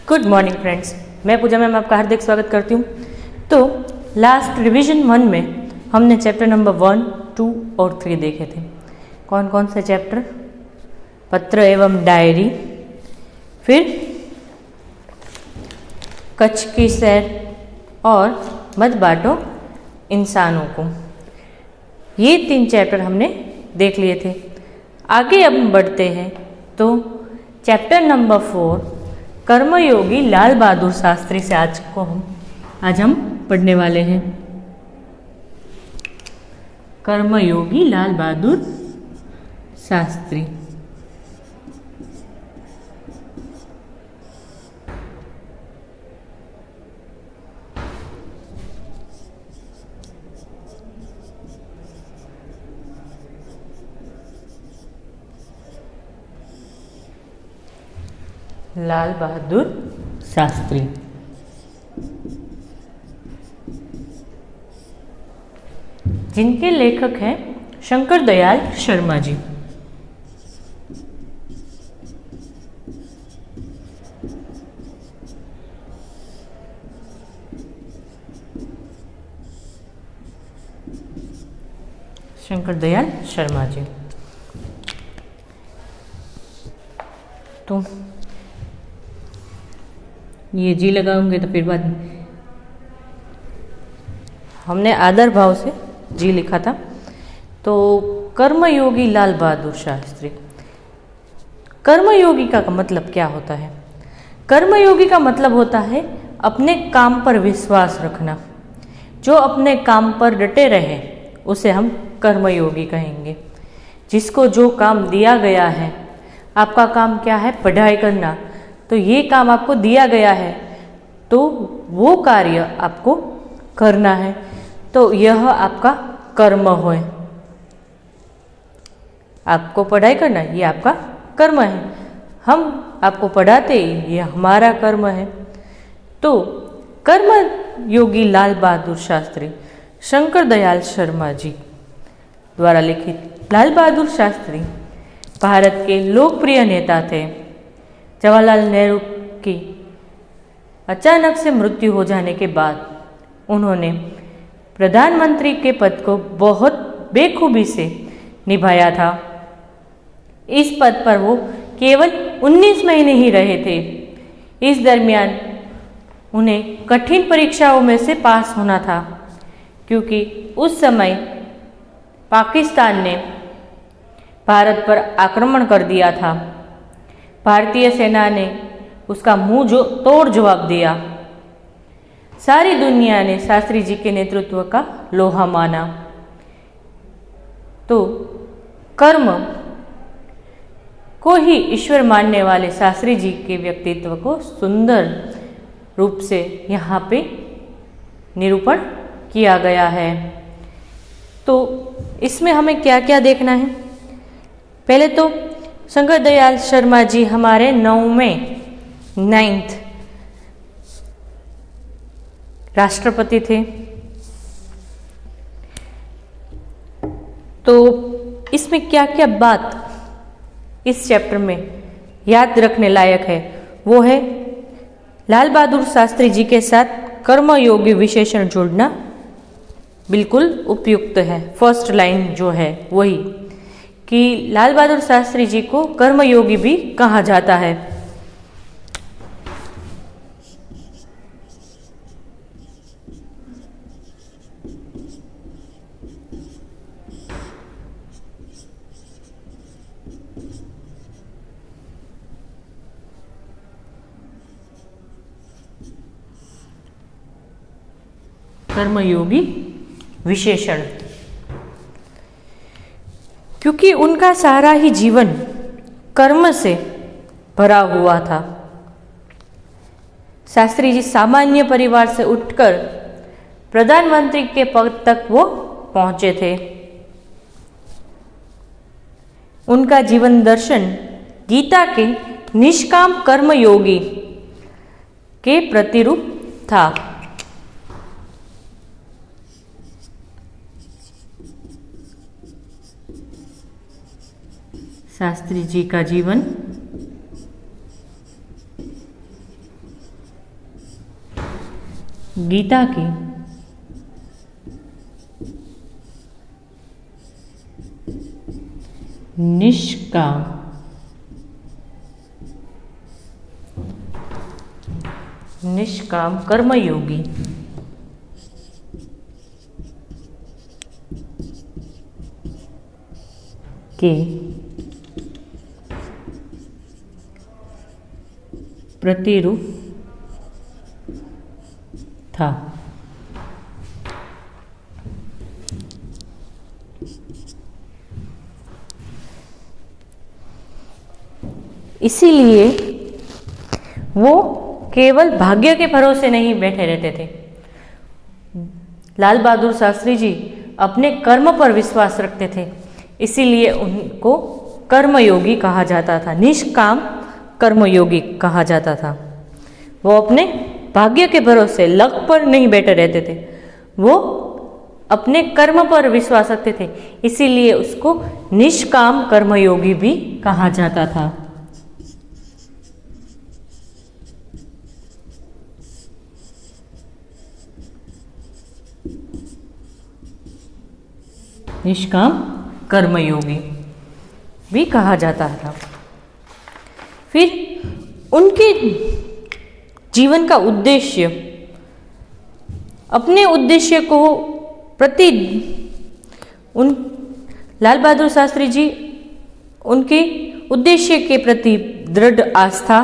Good morning friends, मैं पूजा ma'am आपका हार्दिक स्वागत करती हूँ। तो लास्ट रिवीजन 1 में हमने चैप्टर नंबर 1, 2 और 3 देखे थे। कौन कौन से चैप्टर? पत्र एवं डायरी, फिर कच्छ की सैर और मत बांटो इंसानों को। ये 3 चैप्टर हमने देख लिए थे। आगे अब बढ़ते हैं तो चैप्टर नंबर 4 कर्मयोगी लाल बहादुर शास्त्री से आज हम पढ़ने वाले हैं। कर्मयोगी लाल बहादुर शास्त्री। लाल बहादुर शास्त्री जिनके लेखक हैं शंकर दयाल शर्मा जी। शंकर दयाल शर्मा जी। तो ये जी लगाऊंगे तो फिर बाद में हमने आदर भाव से जी लिखा था। तो कर्मयोगी लाल बहादुर शास्त्री। कर्मयोगी का मतलब क्या होता है? कर्मयोगी का मतलब होता है अपने काम पर विश्वास रखना। जो अपने काम पर डटे रहे उसे हम कर्मयोगी कहेंगे। जिसको जो काम दिया गया है, आपका काम क्या है? पढ़ाई करना। तो ये काम आपको दिया गया है तो वो कार्य आपको करना है, तो यह आपका कर्म है। आपको पढ़ाई करना ये आपका कर्म है। हम आपको पढ़ाते ये हमारा कर्म है। तो कर्म योगी लाल बहादुर शास्त्री शंकर दयाल शर्मा जी द्वारा लिखित। लाल बहादुर शास्त्री भारत के लोकप्रिय नेता थे। जवाहरलाल नेहरू की अचानक से मृत्यु हो जाने के बाद उन्होंने प्रधानमंत्री के पद को बहुत बेखूबी से निभाया था। इस पद पर वो केवल 19 महीने ही रहे थे। इस दरमियान उन्हें कठिन परीक्षाओं में से पास होना था, क्योंकि उस समय पाकिस्तान ने भारत पर आक्रमण कर दिया था। भारतीय सेना ने उसका मुंह तोड़ जवाब दिया। सारी दुनिया ने शास्त्री जी के नेतृत्व का लोहा माना। तो कर्म को ही ईश्वर मानने वाले शास्त्री जी के व्यक्तित्व को सुंदर रूप से यहाँ पे निरूपण किया गया है। तो इसमें हमें क्या क्या देखना है? पहले तो शंकर दयाल शर्मा जी हमारे 9th राष्ट्रपति थे। तो इसमें क्या क्या बात इस चैप्टर में याद रखने लायक है वो है लाल बहादुर शास्त्री जी के साथ कर्मयोगी विशेषण जोड़ना बिल्कुल उपयुक्त है। फर्स्ट लाइन जो है वही कि लाल बहादुर शास्त्री जी को कर्मयोगी भी कहा जाता है। कर्मयोगी विशेषण, क्योंकि उनका सारा ही जीवन कर्म से भरा हुआ था। शास्त्री जी सामान्य परिवार से उठकर प्रधानमंत्री के पद तक वो पहुंचे थे। उनका जीवन दर्शन गीता के निष्काम कर्मयोगी के प्रतिरूप था। शास्त्री जी का जीवन गीता की निष्काम कर्मयोगी के प्रतिरूप था। इसीलिए वो केवल भाग्य के भरोसे नहीं बैठे रहते थे। लाल बहादुर शास्त्री जी अपने कर्म पर विश्वास रखते थे, इसीलिए उनको कर्मयोगी कहा जाता था, निष्काम कर्मयोगी कहा जाता था। वो अपने भाग्य के भरोसे लक पर नहीं बैठे रहते थे, वो अपने कर्म पर विश्वास रखते थे, इसीलिए उसको निष्काम कर्मयोगी भी कहा जाता था। निष्काम कर्मयोगी भी कहा जाता था। फिर उनके जीवन का उद्देश्य, अपने उद्देश्य को प्रति उन लाल बहादुर शास्त्री जी उनके उद्देश्य के प्रति दृढ़ आस्था,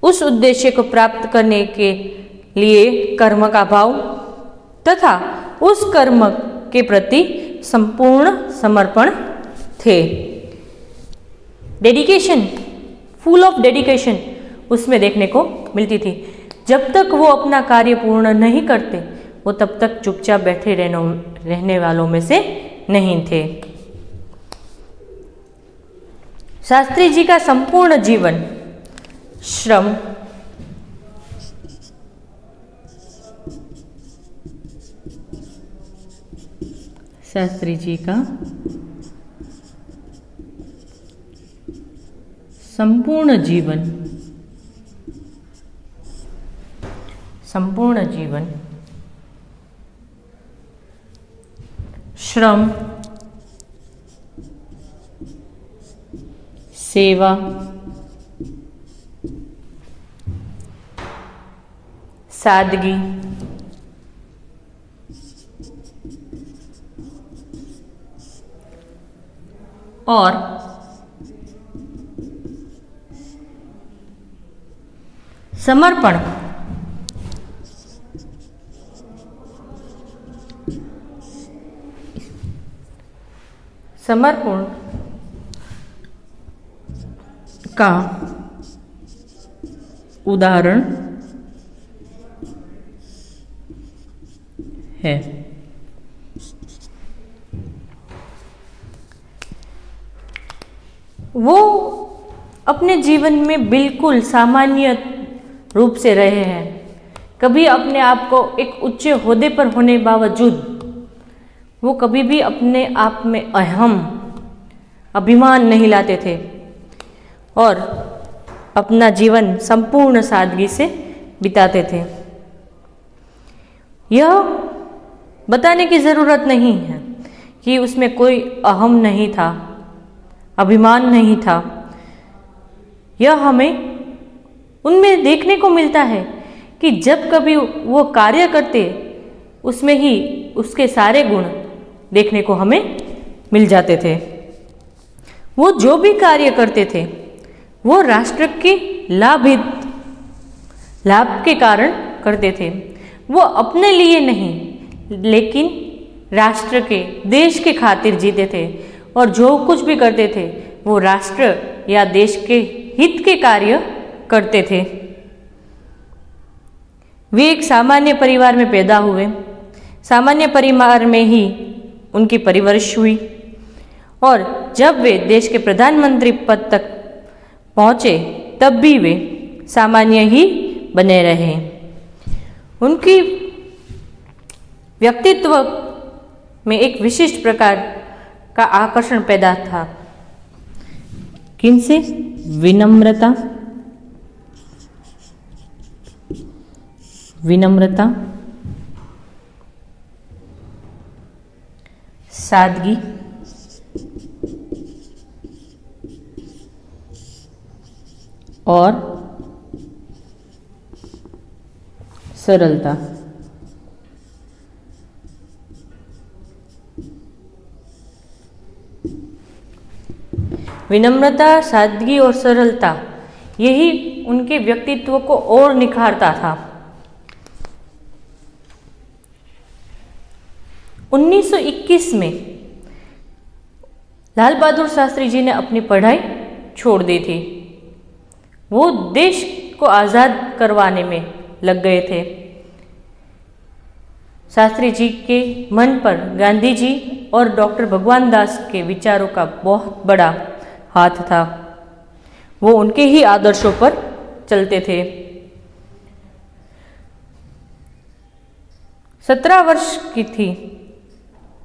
उस उद्देश्य को प्राप्त करने के लिए कर्म का भाव तथा उस कर्म के प्रति संपूर्ण समर्पण थे। डेडिकेशन, फुल ऑफ डेडिकेशन उसमें देखने को मिलती थी। जब तक वो अपना कार्य पूर्ण नहीं करते, वो तब तक चुपचाप बैठे रहने वालों में से नहीं थे। शास्त्री जी का संपूर्ण जीवन श्रम, शास्त्री जी का संपूर्ण जीवन श्रम, सेवा, सादगी, और समर्पण का उदाहरण है। वो अपने जीवन में बिल्कुल सामान्य रूप से रहे हैं। कभी अपने आप को एक उच्च ओहदे पर होने बावजूद वो कभी भी अपने आप में अहम, अभिमान नहीं लाते थे और अपना जीवन संपूर्ण सादगी से बिताते थे। यह बताने की ज़रूरत नहीं है कि उसमें कोई अहम नहीं था, अभिमान नहीं था। यह हमें उनमें देखने को मिलता है कि जब कभी वो कार्य करते, उसमें ही उसके सारे गुण देखने को हमें मिल जाते थे। वो जो भी कार्य करते थे वो राष्ट्र के लाभ के कारण करते थे। वो अपने लिए नहीं, लेकिन राष्ट्र के, देश के खातिर जीते थे और जो कुछ भी करते थे वो राष्ट्र या देश के हित के कार्य करते थे। वे एक सामान्य परिवार में पैदा हुए, सामान्य परिवार में ही उनकी परवरिश हुई और जब वे देश के प्रधानमंत्री पद तक पहुँचे तब भी वे सामान्य ही बने रहे। उनकी व्यक्तित्व में एक विशिष्ट प्रकार का आकर्षण पैदा था। किनसे? विनम्रता, विनम्रता, सादगी, और सरलता। विनम्रता, सादगी और सरलता, यही उनके व्यक्तित्व को और निखारता था। 1921 में लाल बहादुर शास्त्री जी ने अपनी पढ़ाई छोड़ दी थी। वो देश को आज़ाद करवाने में लग गए थे। शास्त्री जी के मन पर गांधी जी और डॉक्टर भगवान दास के विचारों का बहुत बड़ा हाथ था। वो उनके ही आदर्शों पर चलते थे। 17 वर्ष की थी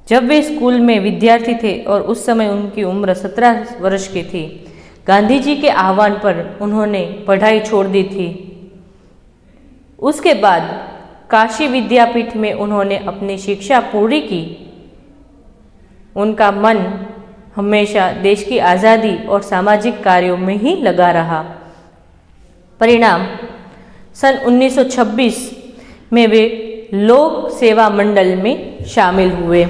जब वे स्कूल में विद्यार्थी थे और उस समय उनकी उम्र 17 वर्ष की थी। गांधी जी के आह्वान पर उन्होंने पढ़ाई छोड़ दी थी। उसके बाद काशी विद्यापीठ में उन्होंने अपनी शिक्षा पूरी की। उनका मन हमेशा देश की आज़ादी और सामाजिक कार्यों में ही लगा रहा। परिणाम, सन 1926 में वे लोक सेवा मंडल में शामिल हुए।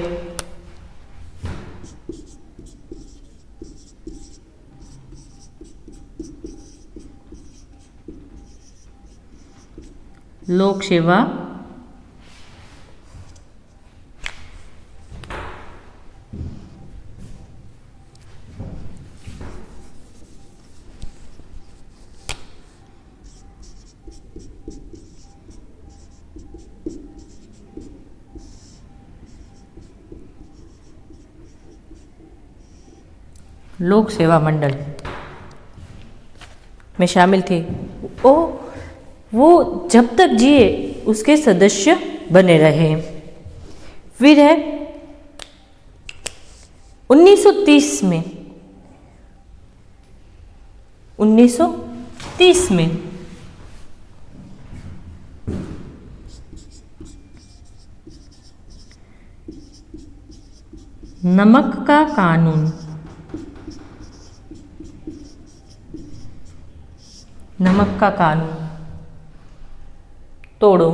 लोक सेवा लोक सेवा मंडल में शामिल थे। वो जब तक जिए उसके सदस्य बने रहे। फिर है 1930 में 1930 में नमक का कानून, नमक का कानून तोड़ो।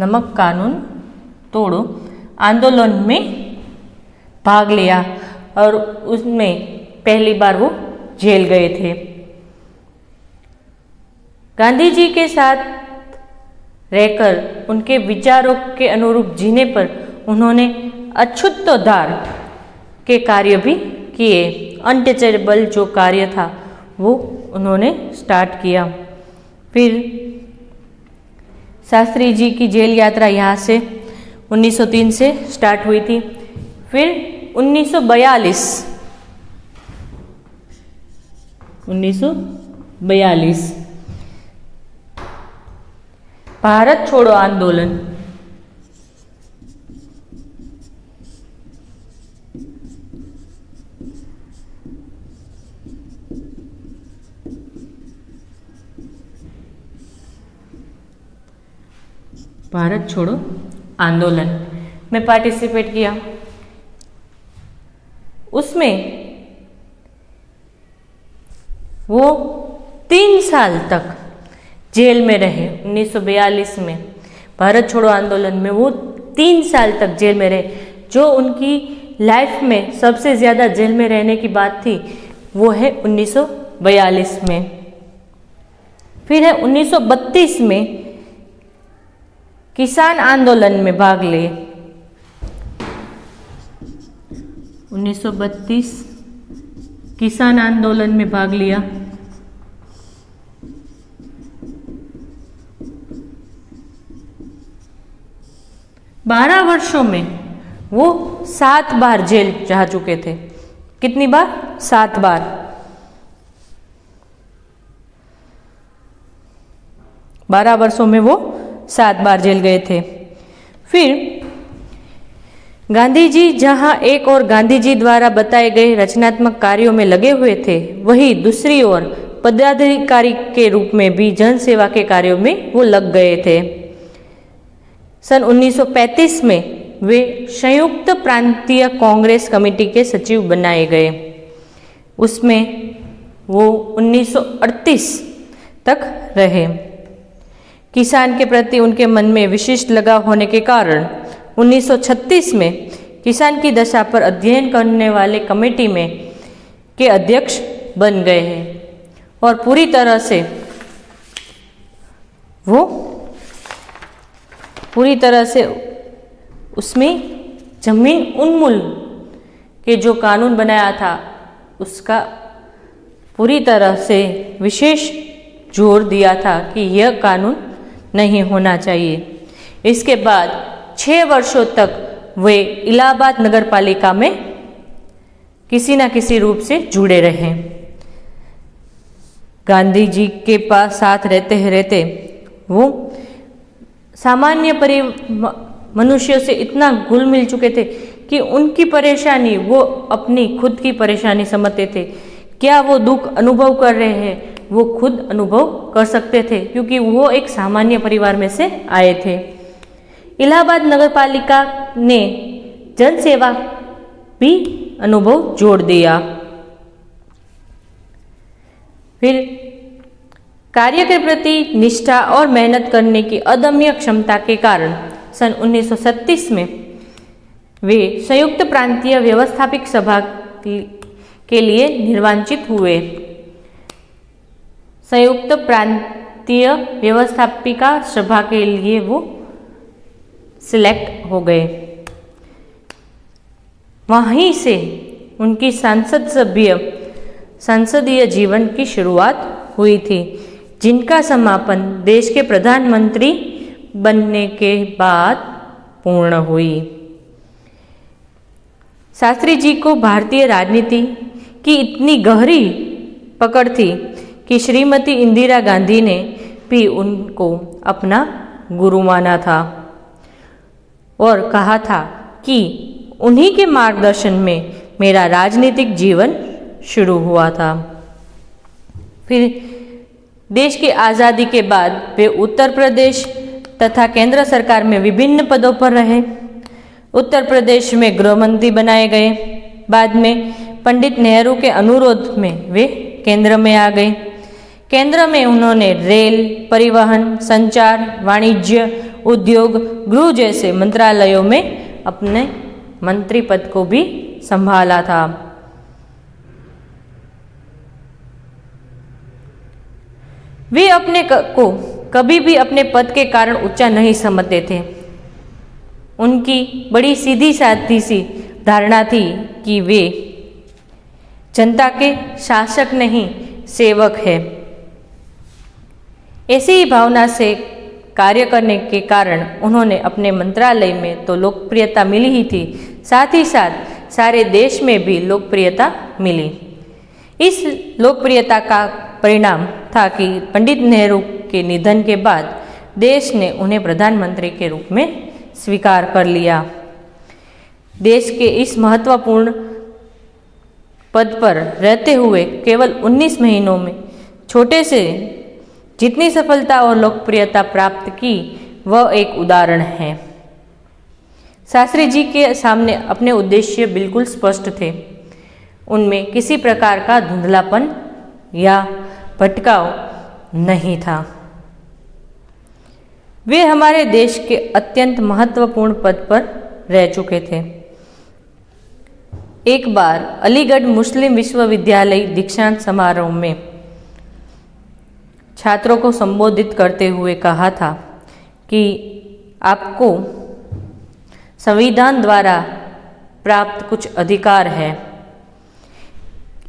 नमक कानून तोड़ो आंदोलन में भाग लिया और उसमें पहली बार वो जेल गए थे। गांधी जी के साथ रहकर उनके विचारों के अनुरूप जीने पर उन्होंने अछूतोद्धार के कार्य भी किए। अनटचेबल जो कार्य था वो उन्होंने स्टार्ट किया। फिर शास्त्री जी की जेल यात्रा यहाँ से 1903 से स्टार्ट हुई थी। फिर 1942 भारत छोड़ो आंदोलन। भारत छोड़ो आंदोलन में पार्टिसिपेट किया। उसमें वो 3 साल तक जेल में रहे। 1942 में भारत छोड़ो आंदोलन में वो 3 साल तक जेल में रहे। जो उनकी लाइफ में सबसे ज़्यादा जेल में रहने की बात थी वो है 1942 में। फिर है 1932 में किसान आंदोलन में भाग लिए। 1932 किसान आंदोलन में भाग लिया। बारह वर्षों में वो 7 बार जेल जा चुके थे। कितनी बार? 7 बार। बारह वर्षों में वो 7 बार जेल गए थे। फिर गांधी जी जहां एक और गांधी जी द्वारा बताए गए रचनात्मक कार्यों में लगे हुए थे, वहीं दूसरी ओर पदाधिकारी के रूप में भी जन सेवा के कार्यों में वो लग गए थे। सन 1935 में वे संयुक्त प्रांतीय कांग्रेस कमेटी के सचिव बनाए गए। उसमें वो 1938 तक रहे। किसान के प्रति उनके मन में विशिष्ट लगाव होने के कारण 1936 में किसान की दशा पर अध्ययन करने वाले कमेटी में के अध्यक्ष बन गए हैं और पूरी तरह से उसमें जमीन उन्मूलन के जो कानून बनाया था उसका पूरी तरह से विशेष जोर दिया था कि यह कानून नहीं होना चाहिए। इसके बाद 6 वर्षों तक वे इलाहाबाद नगर पालिका में किसी न किसी रूप से जुड़े रहे। गांधी जी के पास साथ रहते वो सामान्य मनुष्यों से इतना घुल मिल चुके थे कि उनकी परेशानी वो अपनी खुद की परेशानी समझते थे। क्या वो दुख अनुभव कर रहे हैं वो खुद अनुभव कर सकते थे, क्योंकि वो एक सामान्य परिवार में से आए थे। इलाहाबाद नगर पालिका ने जन सेवा भी अनुभव जोड़ दिया। फिर कार्य के प्रति निष्ठा और मेहनत करने की अदम्य क्षमता के कारण सन 1937 में वे संयुक्त प्रांतीय व्यवस्थापिक सभा के लिए निर्वाचित हुए। संयुक्त प्रांतीय व्यवस्थापिका सभा के लिए वो सिलेक्ट हो गए। वहीं से उनकी संसदीय जीवन की शुरुआत हुई थी, जिनका समापन देश के प्रधानमंत्री बनने के बाद पूर्ण हुई। शास्त्री जी को भारतीय राजनीति की इतनी गहरी पकड़ थी कि श्रीमती इंदिरा गांधी ने भी उनको अपना गुरु माना था और कहा था कि उन्हीं के मार्गदर्शन में मेरा राजनीतिक जीवन शुरू हुआ था। फिर देश की आज़ादी के बाद वे उत्तर प्रदेश तथा केंद्र सरकार में विभिन्न पदों पर रहे। उत्तर प्रदेश में गृह मंत्री बनाए गए। बाद में पंडित नेहरू के अनुरोध में वे केंद्र में आ गए। केंद्र में उन्होंने रेल, परिवहन, संचार, वाणिज्य, उद्योग, गृह जैसे मंत्रालयों में अपने मंत्री पद को भी संभाला था। वे अपने को कभी भी अपने पद के कारण ऊंचा नहीं समझते थे। उनकी बड़ी सीधी सादी सी धारणा थी कि वे जनता के शासक नहीं सेवक है। ऐसी ही भावना से कार्य करने के कारण उन्होंने अपने मंत्रालय में तो लोकप्रियता मिली ही थी, साथ ही साथ सारे देश में भी लोकप्रियता मिली। इस लोकप्रियता का परिणाम था कि पंडित नेहरू के निधन के बाद देश ने उन्हें प्रधानमंत्री के रूप में स्वीकार कर लिया। देश के इस महत्वपूर्ण पद पर रहते हुए केवल 19 महीनों में छोटे से जितनी सफलता और लोकप्रियता प्राप्त की वह एक उदाहरण है। शास्त्री जी के सामने अपने उद्देश्य बिल्कुल स्पष्ट थे। उनमें किसी प्रकार का धुंधलापन या भटकाव नहीं था। वे हमारे देश के अत्यंत महत्वपूर्ण पद पर रह चुके थे। एक बार अलीगढ़ मुस्लिम विश्वविद्यालय दीक्षांत समारोह में छात्रों को संबोधित करते हुए कहा था कि आपको संविधान द्वारा प्राप्त कुछ अधिकार है,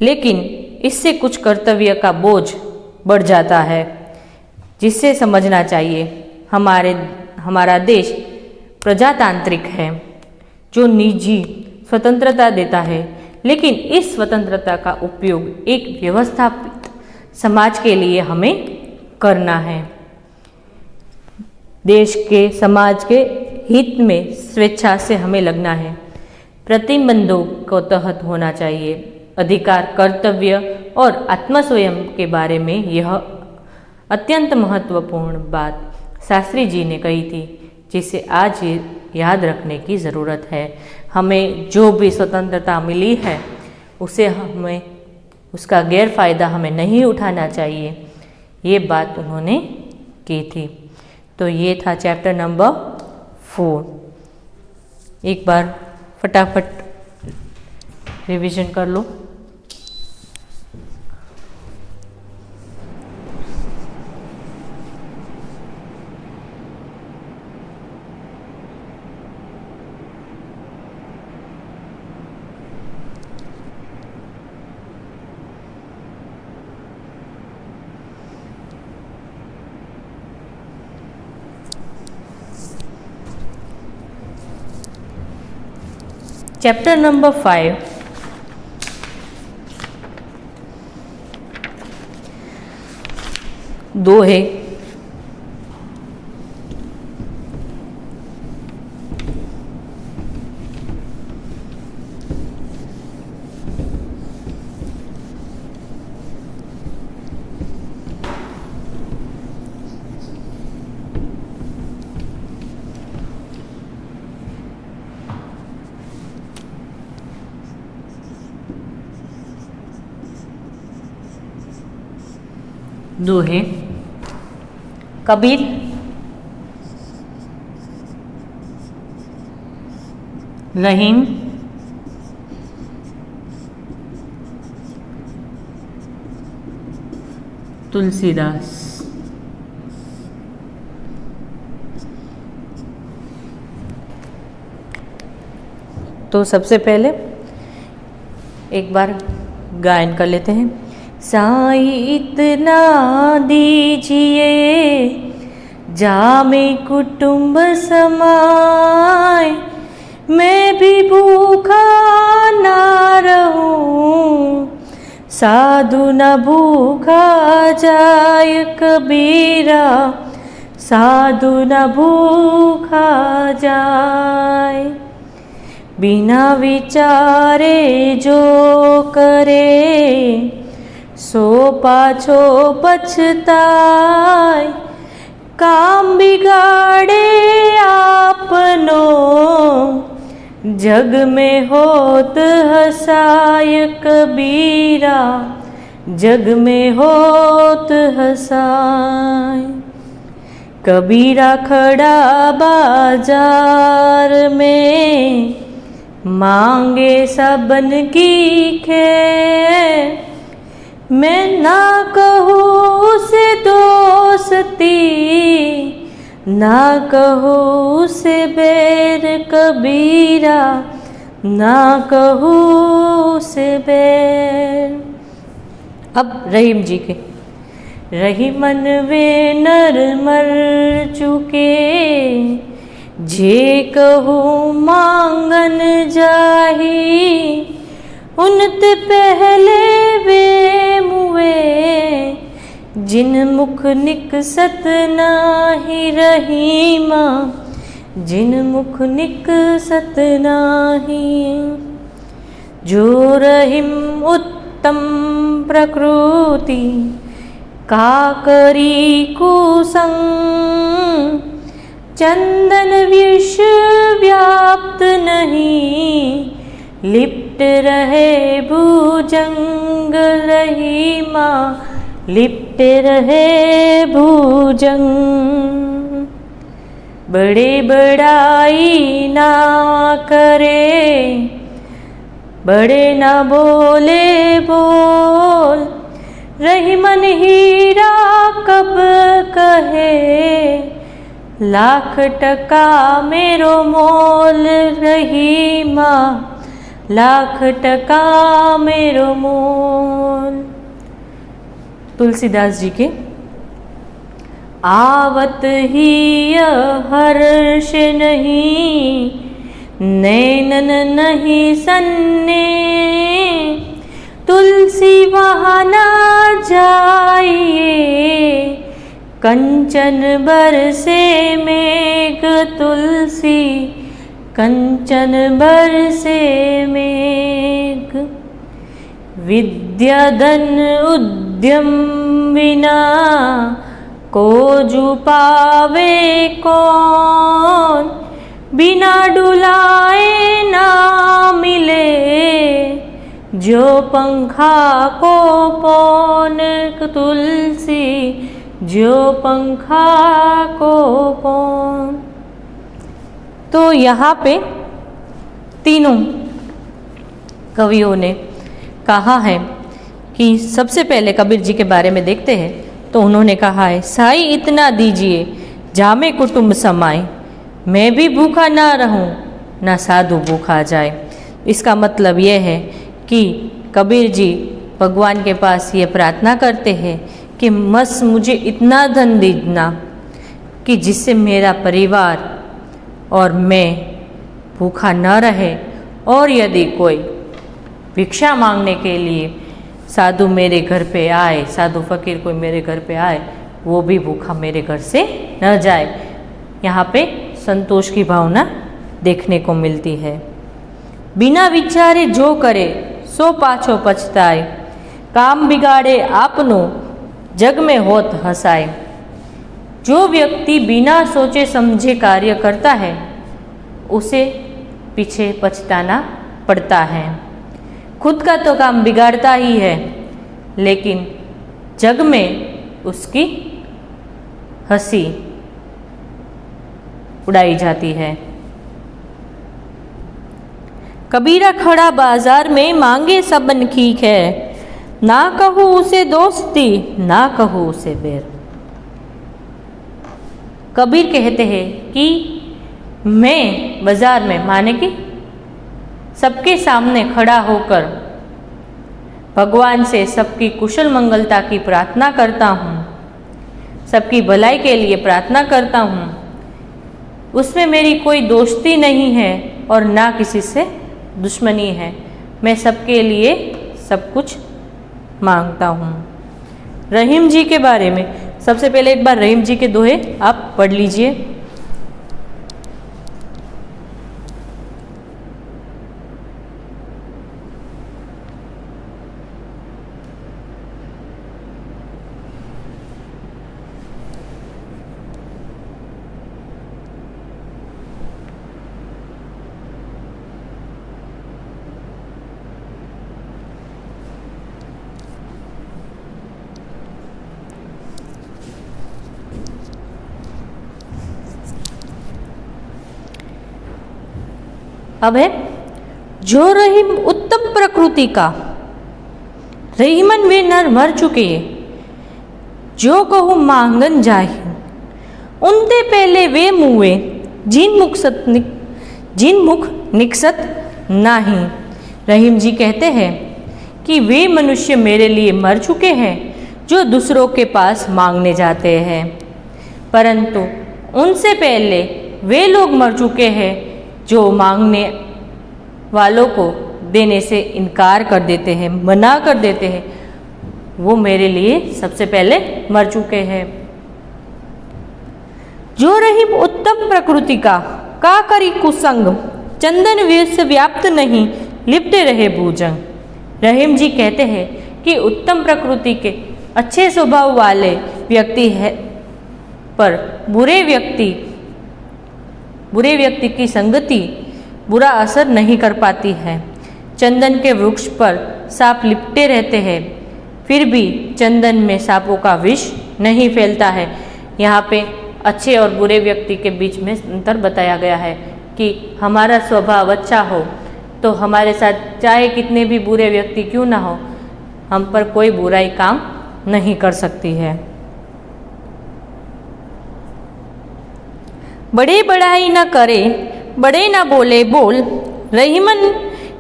लेकिन इससे कुछ कर्तव्य का बोझ बढ़ जाता है, जिससे समझना चाहिए हमारा देश प्रजातांत्रिक है जो निजी स्वतंत्रता देता है, लेकिन इस स्वतंत्रता का उपयोग एक व्यवस्थापित समाज के लिए हमें करना है। देश के समाज के हित में स्वेच्छा से हमें लगना है। प्रतिबंधों को तहत होना चाहिए। अधिकार, कर्तव्य और आत्मस्वयं के बारे में यह अत्यंत महत्वपूर्ण बात शास्त्री जी ने कही थी, जिसे आज याद रखने की ज़रूरत है। हमें जो भी स्वतंत्रता मिली है उसे हमें उसका गैरफायदा हमें नहीं उठाना चाहिए, ये बात उन्होंने की थी। तो ये था चैप्टर नंबर 4। एक बार फटाफट रिवीजन कर लो। चैप्टर नंबर 5 दोहे। दोहे। कबीर, रहीम, तुलसीदास। तो सबसे पहले एक बार गायन कर लेते हैं। साईं इतना दीजिए जामे कुटुंब समाए, मैं भी भूखा ना रहूं, साधु न भूखा जाय कबीरा, साधु न भूखा जाय। बिना विचारे जो करे सो पाछो पछताय, काम बिगाड़े आपनो जग में होत हसाय कबीरा, जग में होत हसाय। कबीरा खड़ा बाजार में मांगे सबन की खैर, मैं ना कहूँ उसे दोस्ती, ना कहूँ उसे बैर कबीरा, ना कहूँ उसे बैर। अब रहीम जी के। रही मन वे नर मर चुके, जे कहूँ मांगन जाही, उनत पहले वे मुए, जिन मुख निकसत नाही रहीमा, जिन मुख निकसत नाही। जो रहीम उत्तम प्रकृति का करी कुसंग, चंदन विष व्याप्त नहीं, लिप्त रहे भुजंग रहीमा, लिप्त रहे भुजंग। बड़े बड़ाई ना करे, बड़े ना बोले बोल, रहीमन हीरा कब कहे, लाख टका मेरो मोल रहीमा, लाख टका मेरो मोल। तुलसीदास जी के। आवत ही हर्ष नहीं, नैनन नहीं सन्ने, तुलसी वहाँ ना जाइए, कंचन बरसे मेघ तुलसी, कंचन बरसे मेघ, विद्या धन उद्यम बिना कोजु पावे कौन। बिना डुलाए ना मिले जो पंखा को पौन। तुलसी जो पंखा को पौन। तो यहाँ पे तीनों कवियों ने कहा है कि सबसे पहले कबीर जी के बारे में देखते हैं तो उन्होंने कहा है, साई इतना दीजिए जामे कुटुंब समाए, मैं भी भूखा ना रहूं ना साधु भूखा जाए। इसका मतलब यह है कि कबीर जी भगवान के पास ये प्रार्थना करते हैं कि बस मुझे इतना धन दीजना कि जिससे मेरा परिवार और मैं भूखा न रहे, और यदि कोई भिक्षा मांगने के लिए साधु मेरे घर पे आए, साधु फकीर कोई मेरे घर पे आए, वो भी भूखा मेरे घर से न जाए। यहाँ पे संतोष की भावना देखने को मिलती है। बिना विचारे जो करे सो पाछो पछताए, काम बिगाड़े आपनो जग में होत हंसाए। जो व्यक्ति बिना सोचे समझे कार्य करता है उसे पीछे पछताना पड़ता है। खुद का तो काम बिगाड़ता ही है, लेकिन जग में उसकी हंसी उड़ाई जाती है। कबीरा खड़ा बाजार में मांगे सबन खीक है, ना कहूँ उसे दोस्ती ना कहूँ उसे बैर। कबीर कहते हैं कि मैं बाजार में माने कि सबके सामने खड़ा होकर भगवान से सबकी कुशल मंगलता की प्रार्थना करता हूँ, सबकी भलाई के लिए प्रार्थना करता हूँ। उसमें मेरी कोई दोस्ती नहीं है और ना किसी से दुश्मनी है। मैं सबके लिए सब कुछ मांगता हूँ। रहीम जी के बारे में सबसे पहले एक बार रहीम जी के दोहे आप पढ़ लीजिए। अब है, जो रहीम उत्तम प्रकृति का, रहीमन वे नर मर चुके, जो कहूँ मांगन जाहि, उनते पहले वे मुए, जिन मुख निकसत नाही। रहीम जी कहते हैं कि वे मनुष्य मेरे लिए मर चुके हैं जो दूसरों के पास मांगने जाते हैं, परंतु उनसे पहले वे लोग मर चुके हैं जो मांगने वालों को देने से इनकार कर देते हैं, मना कर देते हैं। वो मेरे लिए सबसे पहले मर चुके हैं। जो रहीम उत्तम प्रकृति का करी कुसंग, चंदन विष व्याप्त नहीं लिपटे रहे भुजंग। रहीम जी कहते हैं कि उत्तम प्रकृति के अच्छे स्वभाव वाले व्यक्ति है, पर बुरे व्यक्ति की संगति बुरा असर नहीं कर पाती है। चंदन के वृक्ष पर सांप लिपटे रहते हैं, फिर भी चंदन में सांपों का विष नहीं फैलता है। यहाँ पे अच्छे और बुरे व्यक्ति के बीच में अंतर बताया गया है कि हमारा स्वभाव अच्छा हो तो हमारे साथ चाहे कितने भी बुरे व्यक्ति क्यों ना हो, हम पर कोई बुराई काम नहीं कर सकती है। बड़े बड़ाई न करे, बड़े न बोले बोल, रहीमन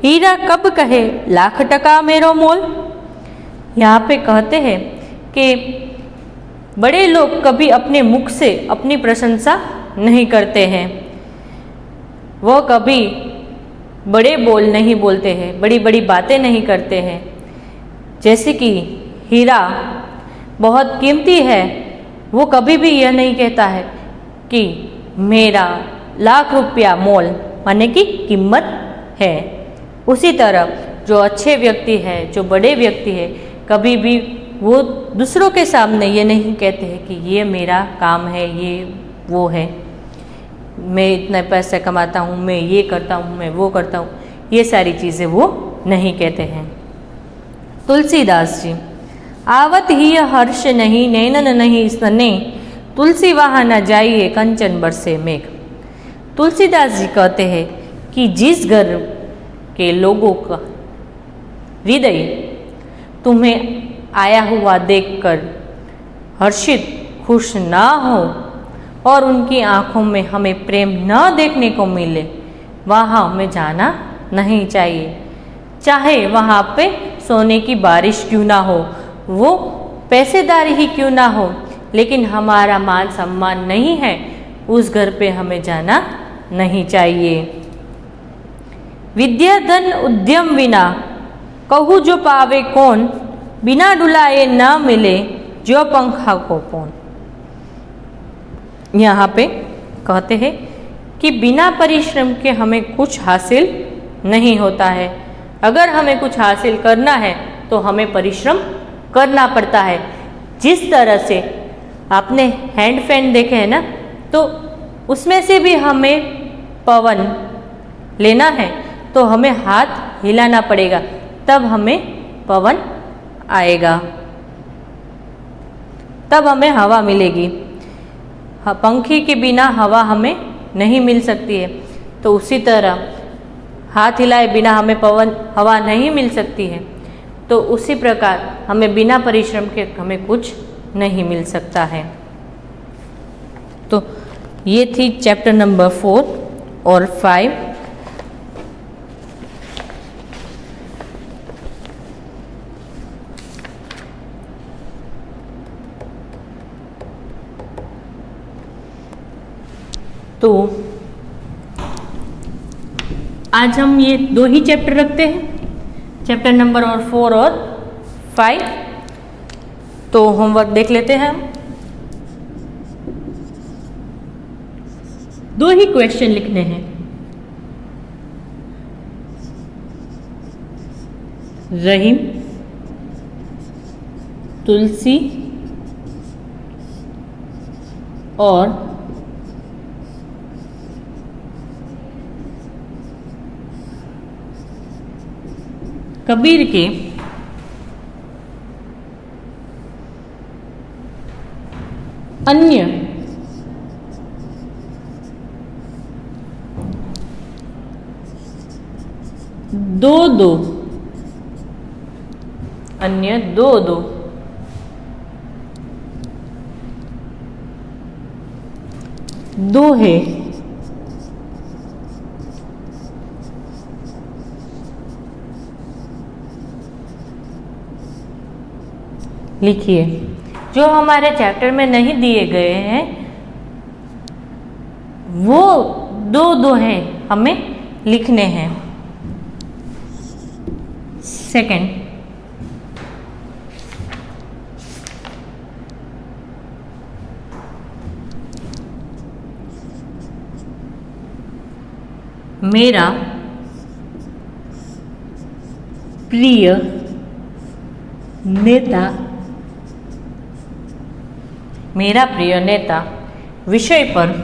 हीरा कब कहे लाख टका मेरो मोल। यहाँ पे कहते हैं कि बड़े लोग कभी अपने मुख से अपनी प्रशंसा नहीं करते हैं, वह कभी बड़े बोल नहीं बोलते हैं, बड़ी बड़ी बातें नहीं करते हैं। जैसे कि हीरा बहुत कीमती है, वो कभी भी यह नहीं कहता है कि मेरा लाख रुपया मोल, माने कि कीमत है। उसी तरह जो अच्छे व्यक्ति है, जो बड़े व्यक्ति है, कभी भी वो दूसरों के सामने ये नहीं कहते हैं कि ये मेरा काम है, ये वो है, मैं इतने पैसे कमाता हूँ, मैं ये करता हूँ, मैं वो करता हूँ, ये सारी चीज़ें वो नहीं कहते हैं। तुलसीदास जी, आवत ही हर्ष नहीं नैनन नहीं सने, तुलसी वहाँ न जाइए कंचन बरसे मेघ। तुलसीदास जी कहते हैं कि जिस घर के लोगों का हृदय तुम्हें आया हुआ देखकर हर्षित खुश ना हो और उनकी आंखों में हमें प्रेम न देखने को मिले, वहाँ हमें जाना नहीं चाहिए। चाहे वहाँ पे सोने की बारिश क्यों ना हो, वो पैसेदारी ही क्यों ना हो, लेकिन हमारा मान सम्मान नहीं है, उस घर पे हमें जाना नहीं चाहिए। विद्या धन उद्यम विना कहूँ जो पावे कौन, बिना डुलाए न मिले जो पंखा को पौन। यहाँ पे कहते हैं कि बिना परिश्रम के हमें कुछ हासिल नहीं होता है। अगर हमें कुछ हासिल करना है तो हमें परिश्रम करना पड़ता है। जिस तरह से आपने हैंड फैन देखे हैं ना, तो उसमें से भी हमें पवन लेना है तो हमें हाथ हिलाना पड़ेगा, तब हमें पवन आएगा, तब हमें हवा मिलेगी। पंखे के बिना हवा हमें नहीं मिल सकती है, तो उसी तरह हाथ हिलाए बिना हमें पवन हवा नहीं मिल सकती है। तो उसी प्रकार हमें बिना परिश्रम के हमें कुछ नहीं मिल सकता है। तो ये थी चैप्टर नंबर 4 और 5। तो आज हम ये 2 ही चैप्टर रखते हैं, चैप्टर नंबर 4 और 5। तो होमवर्क देख लेते हैं हम। 2 ही क्वेश्चन लिखने हैं। रहीम, तुलसी और कबीर के अन्य दो दोहे लिखिए। जो हमारे चैप्टर में नहीं दिए गए हैं वो 2 दोहे हमें लिखने हैं। सेकंड, मेरा प्रिय नेता, मेरा प्रिय नेता विषय पर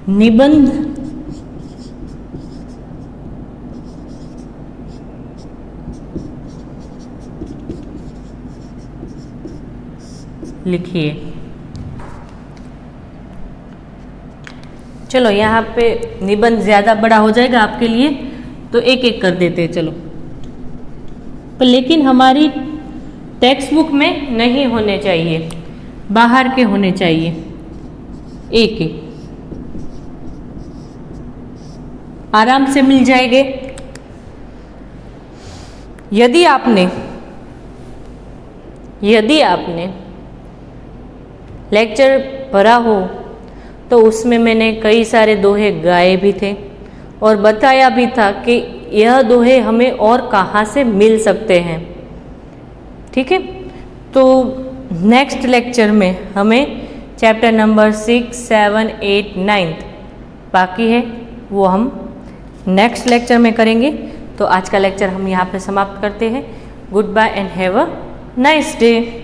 निबंध लिखिए। चलो यहाँ पे निबंध ज़्यादा बड़ा हो जाएगा आपके लिए, तो एक एक कर देते हैं। चलो, पर लेकिन हमारी टेक्स्ट बुक में नहीं होने चाहिए, बाहर के होने चाहिए। एक एक आराम से मिल जाएंगे। यदि आपने लेक्चर पढ़ा हो तो उसमें मैंने कई सारे दोहे गाए भी थे और बताया भी था कि यह दोहे हमें और कहाँ से मिल सकते हैं। ठीक है, तो नेक्स्ट लेक्चर में हमें चैप्टर नंबर 6, 7, 8, 9 बाकी है, वो हम नेक्स्ट लेक्चर में करेंगे। तो आज का लेक्चर हम यहाँ पे समाप्त करते हैं। Goodbye and have a nice day.